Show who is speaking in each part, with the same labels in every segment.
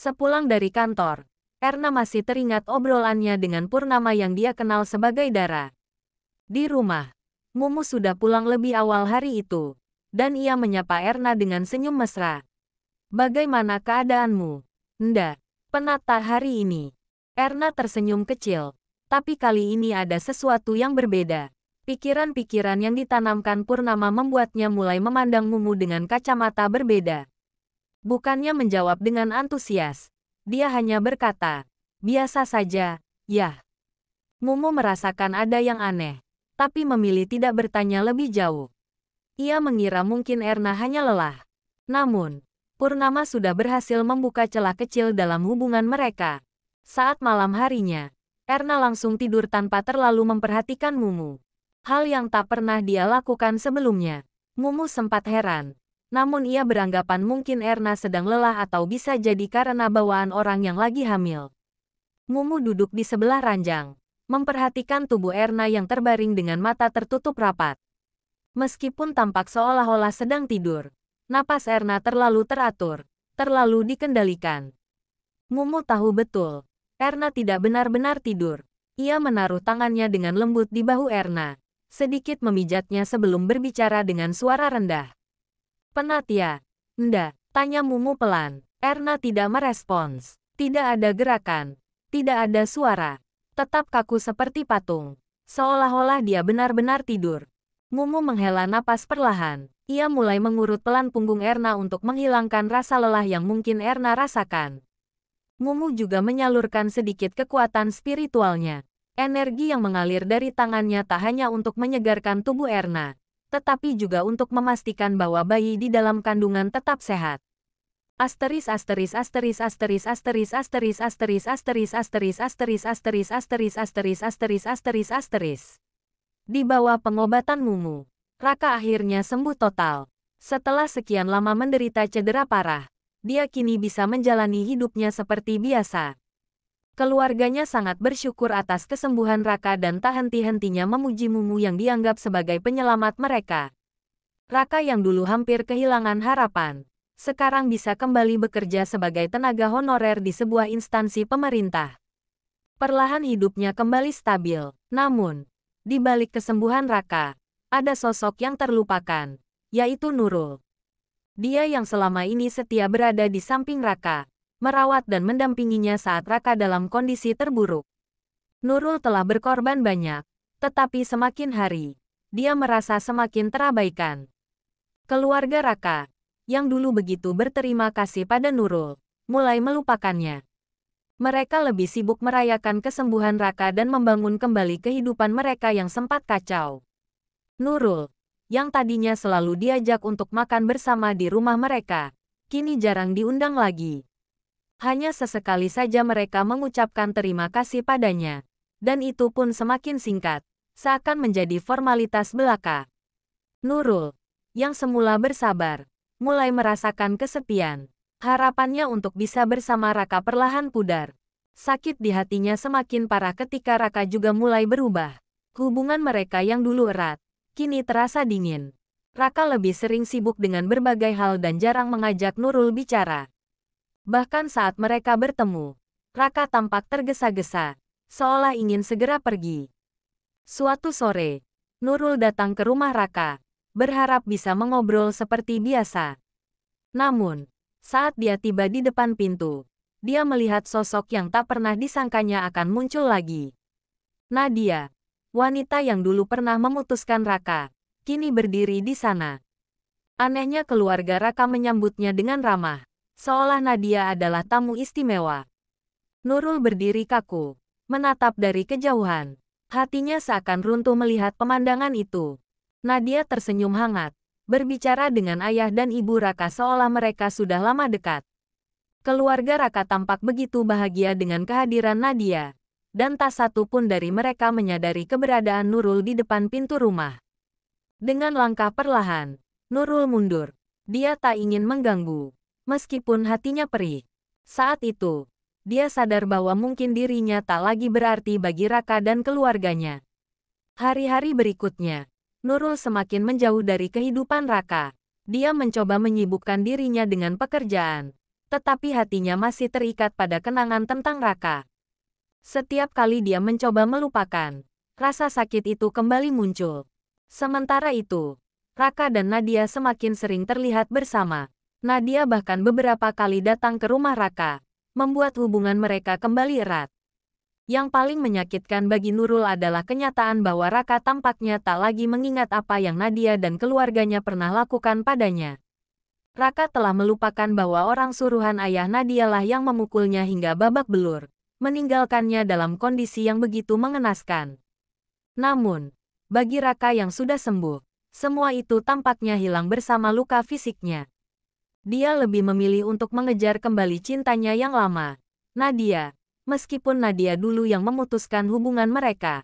Speaker 1: Sepulang dari kantor, Erna masih teringat obrolannya dengan Purnama yang dia kenal sebagai Dara. Di rumah, Mumu sudah pulang lebih awal hari itu, dan ia menyapa Erna dengan senyum mesra. "Bagaimana keadaanmu, Nda? Penat tak hari ini?" Erna tersenyum kecil, tapi kali ini ada sesuatu yang berbeda. Pikiran-pikiran yang ditanamkan Purnama membuatnya mulai memandang Mumu dengan kacamata berbeda. Bukannya menjawab dengan antusias, dia hanya berkata, "Biasa saja, ya." Mumu merasakan ada yang aneh, tapi memilih tidak bertanya lebih jauh. Ia mengira mungkin Erna hanya lelah. Namun, Purnama sudah berhasil membuka celah kecil dalam hubungan mereka. Saat malam harinya, Erna langsung tidur tanpa terlalu memperhatikan Mumu. Hal yang tak pernah dia lakukan sebelumnya. Mumu sempat heran. Namun ia beranggapan mungkin Erna sedang lelah atau bisa jadi karena bawaan orang yang lagi hamil. Mumu duduk di sebelah ranjang, memperhatikan tubuh Erna yang terbaring dengan mata tertutup rapat. Meskipun tampak seolah-olah sedang tidur, napas Erna terlalu teratur, terlalu dikendalikan. Mumu tahu betul, Erna tidak benar-benar tidur. Ia menaruh tangannya dengan lembut di bahu Erna, sedikit memijatnya sebelum berbicara dengan suara rendah. "Penat ya, Nda?" tanya Mumu pelan. Erna tidak merespons. Tidak ada gerakan. Tidak ada suara. Tetap kaku seperti patung. Seolah-olah dia benar-benar tidur. Mumu menghela napas perlahan. Ia mulai mengurut pelan punggung Erna untuk menghilangkan rasa lelah yang mungkin Erna rasakan. Mumu juga menyalurkan sedikit kekuatan spiritualnya. Energi yang mengalir dari tangannya tak hanya untuk menyegarkan tubuh Erna, tetapi juga untuk memastikan bahwa bayi di dalam kandungan tetap sehat. Asteris asteris asteris asteris asteris asteris asteris asteris asteris asteris asteris asteris asteris asteris asteris asteris. Di bawah pengobatan Mumu, Raka akhirnya sembuh total. Setelah sekian lama menderita cedera parah, dia kini bisa menjalani hidupnya seperti biasa. Keluarganya sangat bersyukur atas kesembuhan Raka dan tak henti-hentinya memuji Mumu yang dianggap sebagai penyelamat mereka. Raka yang dulu hampir kehilangan harapan, sekarang bisa kembali bekerja sebagai tenaga honorer di sebuah instansi pemerintah. Perlahan hidupnya kembali stabil, namun, di balik kesembuhan Raka, ada sosok yang terlupakan, yaitu Nurul. Dia yang selama ini setia berada di samping Raka, merawat dan mendampinginya saat Raka dalam kondisi terburuk. Nurul telah berkorban banyak, tetapi semakin hari, dia merasa semakin terabaikan. Keluarga Raka, yang dulu begitu berterima kasih pada Nurul, mulai melupakannya. Mereka lebih sibuk merayakan kesembuhan Raka dan membangun kembali kehidupan mereka yang sempat kacau. Nurul, yang tadinya selalu diajak untuk makan bersama di rumah mereka, kini jarang diundang lagi. Hanya sesekali saja mereka mengucapkan terima kasih padanya, dan itu pun semakin singkat, seakan menjadi formalitas belaka. Nurul, yang semula bersabar, mulai merasakan kesepian. Harapannya untuk bisa bersama Raka perlahan pudar. Sakit di hatinya semakin parah ketika Raka juga mulai berubah. Hubungan mereka yang dulu erat, kini terasa dingin. Raka lebih sering sibuk dengan berbagai hal dan jarang mengajak Nurul bicara. Bahkan saat mereka bertemu, Raka tampak tergesa-gesa, seolah ingin segera pergi. Suatu sore, Nurul datang ke rumah Raka, berharap bisa mengobrol seperti biasa. Namun, saat dia tiba di depan pintu, dia melihat sosok yang tak pernah disangkanya akan muncul lagi. Nadia, wanita yang dulu pernah memutuskan Raka, kini berdiri di sana. Anehnya keluarga Raka menyambutnya dengan ramah, seolah Nadia adalah tamu istimewa. Nurul berdiri kaku, menatap dari kejauhan. Hatinya seakan runtuh melihat pemandangan itu. Nadia tersenyum hangat, berbicara dengan ayah dan ibu Raka seolah mereka sudah lama dekat. Keluarga Raka tampak begitu bahagia dengan kehadiran Nadia, dan tak satu pun dari mereka menyadari keberadaan Nurul di depan pintu rumah. Dengan langkah perlahan, Nurul mundur. Dia tak ingin mengganggu. Meskipun hatinya perih. Saat itu, dia sadar bahwa mungkin dirinya tak lagi berarti bagi Raka dan keluarganya. Hari-hari berikutnya, Nurul semakin menjauh dari kehidupan Raka. Dia mencoba menyibukkan dirinya dengan pekerjaan, Tetapi hatinya masih terikat pada kenangan tentang Raka. Setiap kali dia mencoba melupakan, rasa sakit itu kembali muncul. Sementara itu, Raka dan Nadia semakin sering terlihat bersama. Nadia bahkan beberapa kali datang ke rumah Raka, membuat hubungan mereka kembali erat. Yang paling menyakitkan bagi Nurul adalah kenyataan bahwa Raka tampaknya tak lagi mengingat apa yang Nadia dan keluarganya pernah lakukan padanya. Raka telah melupakan bahwa orang suruhan ayah Nadia lah yang memukulnya hingga babak belur, meninggalkannya dalam kondisi yang begitu mengenaskan. Namun, bagi Raka yang sudah sembuh, semua itu tampaknya hilang bersama luka fisiknya. Dia lebih memilih untuk mengejar kembali cintanya yang lama, Nadia, meskipun Nadia dulu yang memutuskan hubungan mereka.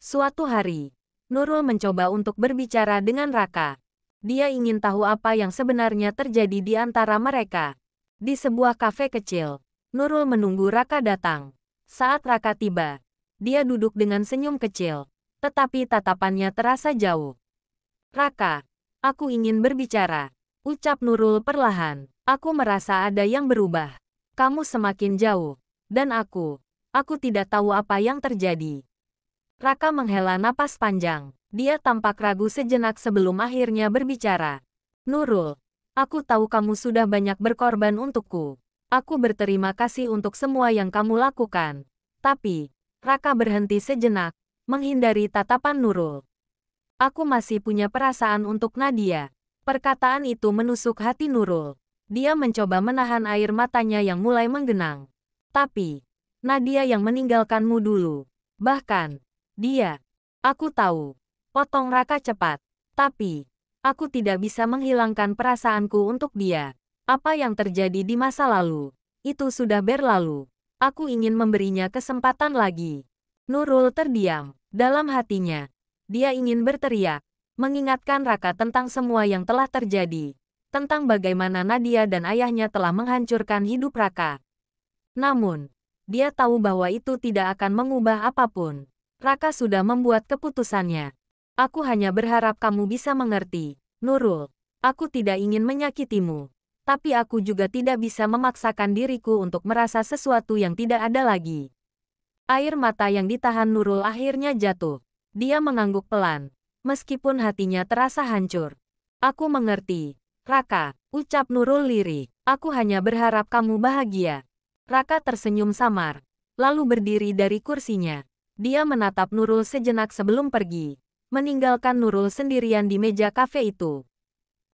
Speaker 1: Suatu hari, Nurul mencoba untuk berbicara dengan Raka. Dia ingin tahu apa yang sebenarnya terjadi di antara mereka. Di sebuah kafe kecil, Nurul menunggu Raka datang. Saat Raka tiba, dia duduk dengan senyum kecil, tetapi tatapannya terasa jauh. "Raka, aku ingin berbicara," ucap Nurul perlahan. "Aku merasa ada yang berubah. Kamu semakin jauh, dan aku tidak tahu apa yang terjadi." Raka menghela napas panjang. Dia tampak ragu sejenak sebelum akhirnya berbicara. "Nurul, aku tahu kamu sudah banyak berkorban untukku. Aku berterima kasih untuk semua yang kamu lakukan." Tapi, Raka berhenti sejenak, menghindari tatapan Nurul. "Aku masih punya perasaan untuk Nadia." Perkataan itu menusuk hati Nurul. Dia mencoba menahan air matanya yang mulai menggenang. "Tapi, Nadia yang meninggalkanmu dulu. Bahkan, dia..." "Aku tahu," potong Raka cepat. "Tapi, aku tidak bisa menghilangkan perasaanku untuk dia. Apa yang terjadi di masa lalu, itu sudah berlalu. Aku ingin memberinya kesempatan lagi." Nurul terdiam. Dalam hatinya, dia ingin berteriak, mengingatkan Raka tentang semua yang telah terjadi, tentang bagaimana Nadia dan ayahnya telah menghancurkan hidup Raka. Namun, dia tahu bahwa itu tidak akan mengubah apapun. Raka sudah membuat keputusannya. "Aku hanya berharap kamu bisa mengerti, Nurul. Aku tidak ingin menyakitimu, tapi aku juga tidak bisa memaksakan diriku untuk merasa sesuatu yang tidak ada lagi." Air mata yang ditahan Nurul akhirnya jatuh. Dia mengangguk pelan, meskipun hatinya terasa hancur. "Aku mengerti, Raka," ucap Nurul lirih. "Aku hanya berharap kamu bahagia." Raka tersenyum samar, lalu berdiri dari kursinya. Dia menatap Nurul sejenak sebelum pergi, meninggalkan Nurul sendirian di meja kafe itu.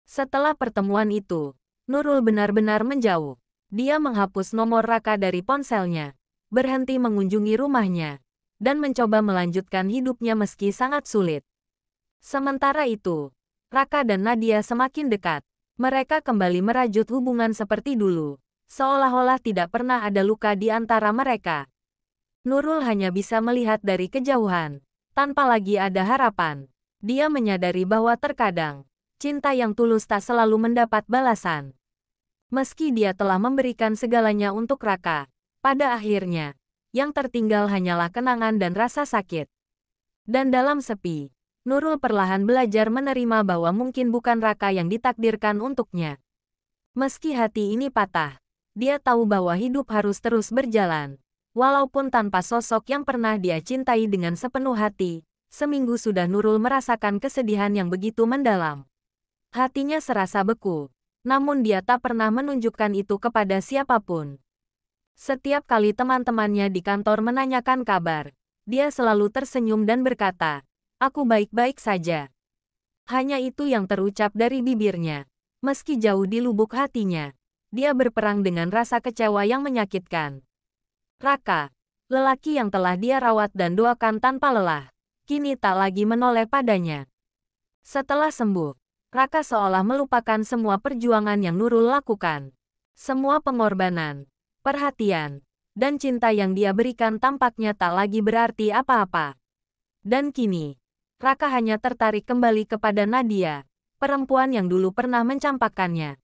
Speaker 1: Setelah pertemuan itu, Nurul benar-benar menjauh. Dia menghapus nomor Raka dari ponselnya, berhenti mengunjungi rumahnya, dan mencoba melanjutkan hidupnya meski sangat sulit. Sementara itu, Raka dan Nadia semakin dekat. Mereka kembali merajut hubungan seperti dulu, seolah-olah tidak pernah ada luka di antara mereka. Nurul hanya bisa melihat dari kejauhan, tanpa lagi ada harapan. Dia menyadari bahwa terkadang, cinta yang tulus tak selalu mendapat balasan. Meski dia telah memberikan segalanya untuk Raka, pada akhirnya, yang tertinggal hanyalah kenangan dan rasa sakit. Dan dalam sepi, Nurul perlahan belajar menerima bahwa mungkin bukan Raka yang ditakdirkan untuknya. Meski hati ini patah, dia tahu bahwa hidup harus terus berjalan. Walaupun tanpa sosok yang pernah dia cintai dengan sepenuh hati, seminggu sudah Nurul merasakan kesedihan yang begitu mendalam. Hatinya serasa beku, namun dia tak pernah menunjukkan itu kepada siapapun. Setiap kali teman-temannya di kantor menanyakan kabar, dia selalu tersenyum dan berkata, "Aku baik-baik saja." Hanya itu yang terucap dari bibirnya. Meski jauh di lubuk hatinya, dia berperang dengan rasa kecewa yang menyakitkan. Raka, lelaki yang telah dia rawat dan doakan tanpa lelah, kini tak lagi menoleh padanya. Setelah sembuh, Raka seolah melupakan semua perjuangan yang Nurul lakukan. Semua pengorbanan, perhatian, dan cinta yang dia berikan tampaknya tak lagi berarti apa-apa. Dan kini, Raka hanya tertarik kembali kepada Nadia, perempuan yang dulu pernah mencampakkannya.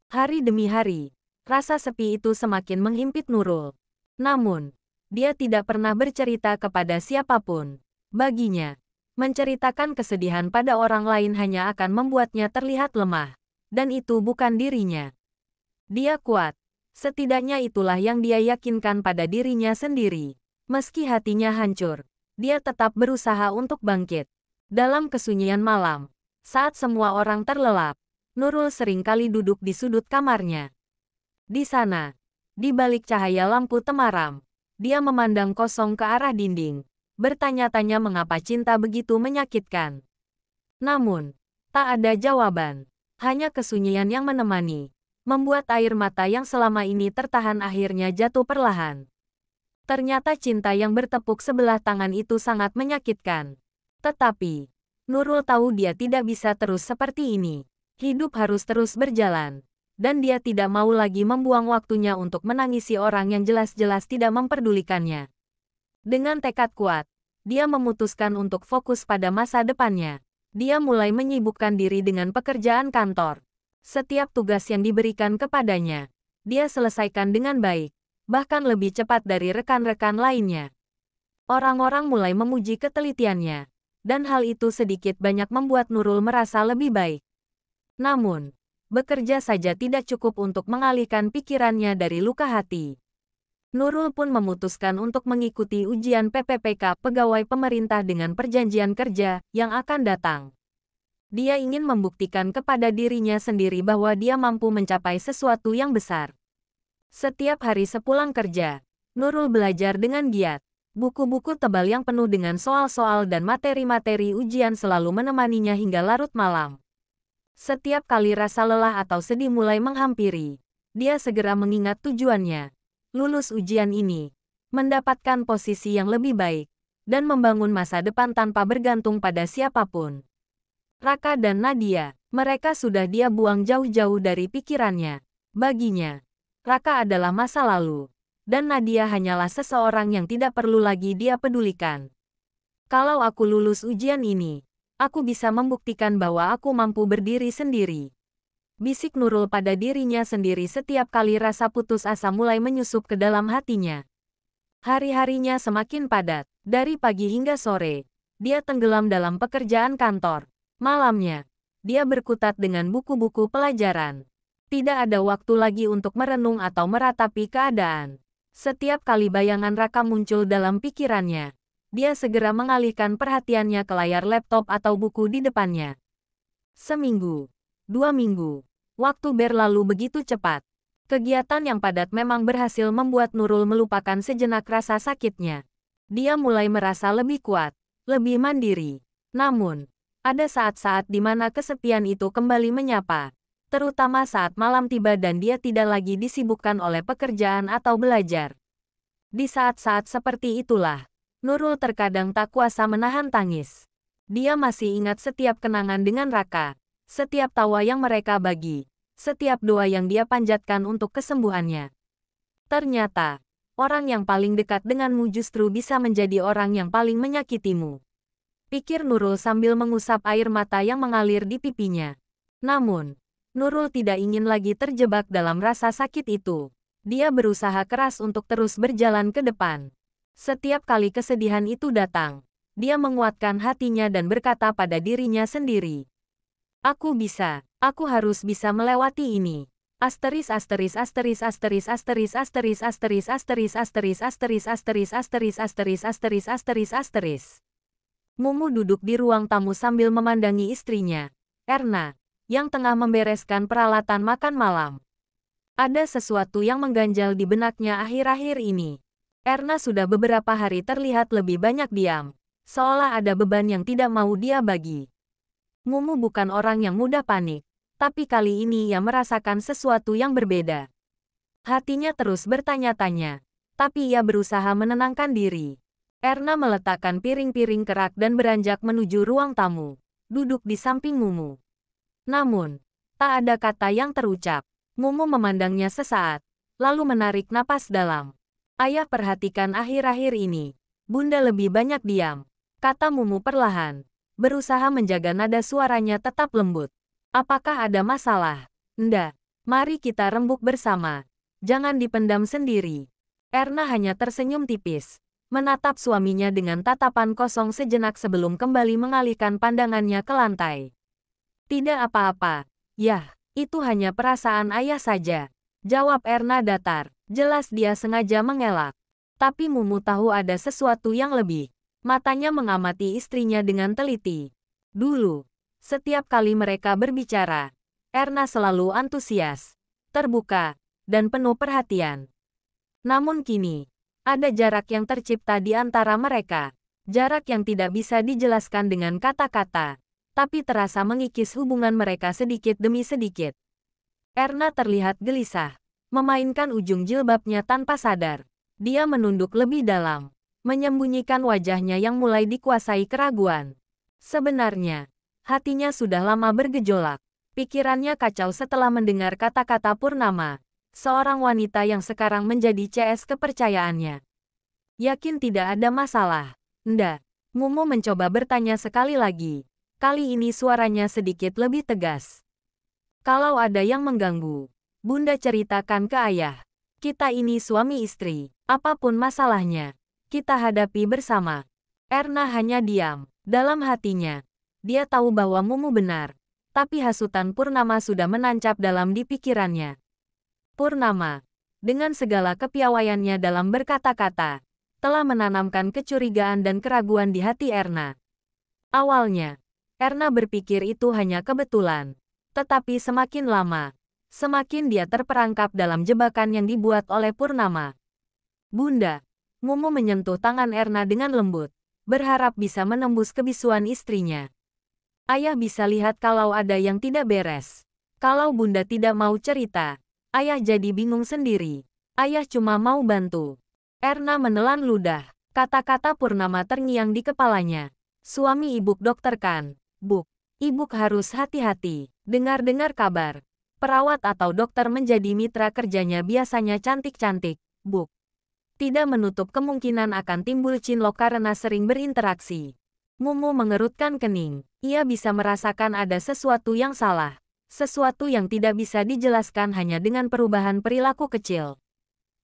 Speaker 1: Hari demi hari, rasa sepi itu semakin menghimpit Nurul. Namun, dia tidak pernah bercerita kepada siapapun. Baginya, menceritakan kesedihan pada orang lain hanya akan membuatnya terlihat lemah. Dan itu bukan dirinya. Dia kuat, Setidaknya itulah yang dia yakinkan pada dirinya sendiri. Meski hatinya hancur, dia tetap berusaha untuk bangkit. Dalam kesunyian malam, saat semua orang terlelap, Nurul sering kali duduk di sudut kamarnya. Di sana, di balik cahaya lampu temaram, dia memandang kosong ke arah dinding, bertanya-tanya mengapa cinta begitu menyakitkan. Namun, tak ada jawaban, hanya kesunyian yang menemani, membuat air mata yang selama ini tertahan akhirnya jatuh perlahan. Ternyata cinta yang bertepuk sebelah tangan itu sangat menyakitkan. Tetapi, Nurul tahu dia tidak bisa terus seperti ini. Hidup harus terus berjalan. Dan dia tidak mau lagi membuang waktunya untuk menangisi orang yang jelas-jelas tidak memperdulikannya. Dengan tekad kuat, dia memutuskan untuk fokus pada masa depannya. Dia mulai menyibukkan diri dengan pekerjaan kantor. Setiap tugas yang diberikan kepadanya, dia selesaikan dengan baik, bahkan lebih cepat dari rekan-rekan lainnya. Orang-orang mulai memuji ketelitiannya, dan hal itu sedikit banyak membuat Nurul merasa lebih baik. Namun, bekerja saja tidak cukup untuk mengalihkan pikirannya dari luka hati. Nurul pun memutuskan untuk mengikuti ujian PPPK pegawai pemerintah dengan perjanjian kerja yang akan datang. Dia ingin membuktikan kepada dirinya sendiri bahwa dia mampu mencapai sesuatu yang besar. Setiap hari sepulang kerja, Nurul belajar dengan giat. Buku-buku tebal yang penuh dengan soal-soal dan materi-materi ujian selalu menemaninya hingga larut malam. Setiap kali rasa lelah atau sedih mulai menghampiri, dia segera mengingat tujuannya. Lulus ujian ini, mendapatkan posisi yang lebih baik, dan membangun masa depan tanpa bergantung pada siapapun. Raka dan Nadia, mereka sudah dia buang jauh-jauh dari pikirannya. Baginya, Raka adalah masa lalu, dan Nadia hanyalah seseorang yang tidak perlu lagi dia pedulikan. Kalau aku lulus ujian ini, aku bisa membuktikan bahwa aku mampu berdiri sendiri. Bisik Nurul pada dirinya sendiri setiap kali rasa putus asa mulai menyusup ke dalam hatinya. Hari-harinya semakin padat, dari pagi hingga sore. Dia tenggelam dalam pekerjaan kantor. Malamnya, dia berkutat dengan buku-buku pelajaran. Tidak ada waktu lagi untuk merenung atau meratapi keadaan. Setiap kali bayangan Raka muncul dalam pikirannya, dia segera mengalihkan perhatiannya ke layar laptop atau buku di depannya. Seminggu, 2 minggu, waktu berlalu begitu cepat. Kegiatan yang padat memang berhasil membuat Nurul melupakan sejenak rasa sakitnya. Dia mulai merasa lebih kuat, lebih mandiri. Namun, ada saat-saat di mana kesepian itu kembali menyapa, terutama saat malam tiba dan dia tidak lagi disibukkan oleh pekerjaan atau belajar. Di saat-saat seperti itulah, Nurul terkadang tak kuasa menahan tangis. Dia masih ingat setiap kenangan dengan Raka, setiap tawa yang mereka bagi, setiap doa yang dia panjatkan untuk kesembuhannya. Ternyata, orang yang paling dekat denganmu justru bisa menjadi orang yang paling menyakitimu. Pikir Nurul sambil mengusap air mata yang mengalir di pipinya. Namun, Nurul tidak ingin lagi terjebak dalam rasa sakit itu. Dia berusaha keras untuk terus berjalan ke depan. Setiap kali kesedihan itu datang, dia menguatkan hatinya dan berkata pada dirinya sendiri. Aku harus bisa melewati ini. Asteris asteris asteris asteris asteris asteris asteris asteris asteris asteris asteris asteris asteris asteris asteris asteris. Mumu duduk di ruang tamu sambil memandangi istrinya, Erna, yang tengah membereskan peralatan makan malam. Ada sesuatu yang mengganjal di benaknya akhir-akhir ini. Erna sudah beberapa hari terlihat lebih banyak diam, seolah ada beban yang tidak mau dia bagi. Mumu bukan orang yang mudah panik, tapi kali ini ia merasakan sesuatu yang berbeda. Hatinya terus bertanya-tanya, tapi ia berusaha menenangkan diri. Erna meletakkan piring-piring kerak dan beranjak menuju ruang tamu, duduk di samping Mumu. Namun, tak ada kata yang terucap. Mumu memandangnya sesaat, lalu menarik napas dalam. Ayah perhatikan akhir-akhir ini, Bunda lebih banyak diam, kata Mumu perlahan, berusaha menjaga nada suaranya tetap lembut. Apakah ada masalah? Nda, mari kita rembuk bersama. Jangan dipendam sendiri. Erna hanya tersenyum tipis, menatap suaminya dengan tatapan kosong sejenak sebelum kembali mengalihkan pandangannya ke lantai. Tidak apa-apa, Yah, itu hanya perasaan ayah saja. Jawab Erna datar. Jelas dia sengaja mengelak. Tapi Mumu tahu ada sesuatu yang lebih. Matanya mengamati istrinya dengan teliti. Dulu, setiap kali mereka berbicara, Erna selalu antusias, terbuka, dan penuh perhatian. Namun kini, ada jarak yang tercipta di antara mereka. Jarak yang tidak bisa dijelaskan dengan kata-kata, tapi terasa mengikis hubungan mereka sedikit demi sedikit. Erna terlihat gelisah, memainkan ujung jilbabnya tanpa sadar. Dia menunduk lebih dalam, menyembunyikan wajahnya yang mulai dikuasai keraguan. Sebenarnya, hatinya sudah lama bergejolak. Pikirannya kacau setelah mendengar kata-kata Purnama, seorang wanita yang sekarang menjadi CS kepercayaannya. Yakin tidak ada masalah? Ndak. Mumu mencoba bertanya sekali lagi. Kali ini suaranya sedikit lebih tegas. Kalau ada yang mengganggu, Bunda ceritakan ke ayah. Kita ini suami istri. Apapun masalahnya, kita hadapi bersama. Erna hanya diam. Dalam hatinya, dia tahu bahwa Mumu benar. Tapi hasutan Purnama sudah menancap dalam di pikirannya. Purnama, dengan segala kepiawaiannya dalam berkata-kata, telah menanamkan kecurigaan dan keraguan di hati Erna. Awalnya, Erna berpikir itu hanya kebetulan. Tetapi semakin lama, semakin dia terperangkap dalam jebakan yang dibuat oleh Purnama. Bunda, Mumu menyentuh tangan Erna dengan lembut, berharap bisa menembus kebisuan istrinya. Ayah bisa lihat kalau ada yang tidak beres. Kalau Bunda tidak mau cerita, ayah jadi bingung sendiri. Ayah cuma mau bantu. Erna menelan ludah. Kata-kata Purnama terngiang di kepalanya. Suami Ibuk dokter kan? Buk, Ibuk harus hati-hati. Dengar-dengar kabar. Perawat atau dokter menjadi mitra kerjanya biasanya cantik-cantik. Buk. Tidak menutup kemungkinan akan timbul cinlok karena sering berinteraksi. Mumu mengerutkan kening. Ia bisa merasakan ada sesuatu yang salah. Sesuatu yang tidak bisa dijelaskan hanya dengan perubahan perilaku kecil.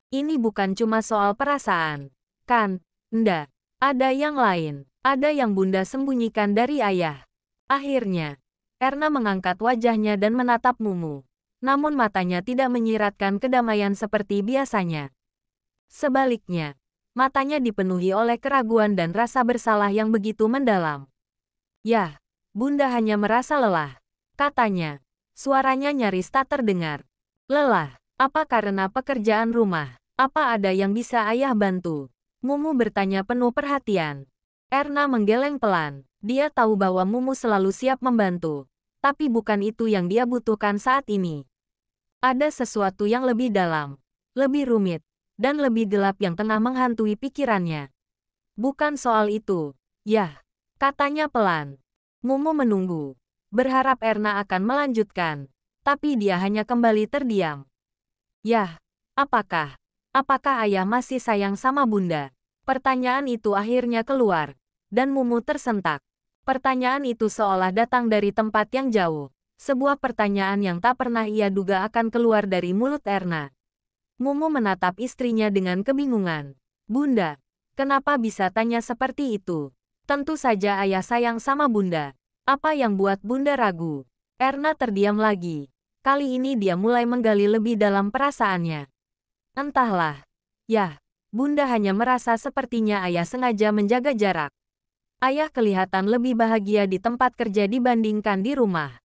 Speaker 1: Ini bukan cuma soal perasaan, kan? Ndak. Ada yang lain. Ada yang Bunda sembunyikan dari ayah. Akhirnya, Erna mengangkat wajahnya dan menatap Mumu. Namun matanya tidak menyiratkan kedamaian seperti biasanya. Sebaliknya, matanya dipenuhi oleh keraguan dan rasa bersalah yang begitu mendalam. Yah, Bunda hanya merasa lelah, katanya. Suaranya nyaris tak terdengar. Lelah. Apa karena pekerjaan rumah? Apa ada yang bisa ayah bantu? Mumu bertanya penuh perhatian. Erna menggeleng pelan. Dia tahu bahwa Mumu selalu siap membantu. Tapi bukan itu yang dia butuhkan saat ini. Ada sesuatu yang lebih dalam, lebih rumit, dan lebih gelap yang tengah menghantui pikirannya. Bukan soal itu. Yah, katanya pelan. Mumu menunggu, berharap Erna akan melanjutkan. Tapi dia hanya kembali terdiam. Yah, apakah ayah masih sayang sama Bunda? Pertanyaan itu akhirnya keluar, dan Mumu tersentak. Pertanyaan itu seolah datang dari tempat yang jauh. Sebuah pertanyaan yang tak pernah ia duga akan keluar dari mulut Erna. Mumu menatap istrinya dengan kebingungan. Bunda, kenapa bisa tanya seperti itu? Tentu saja ayah sayang sama Bunda. Apa yang buat Bunda ragu? Erna terdiam lagi. Kali ini dia mulai menggali lebih dalam perasaannya. Entahlah. Yah, Bunda hanya merasa sepertinya ayah sengaja menjaga jarak. Ayah kelihatan lebih bahagia di tempat kerja dibandingkan di rumah.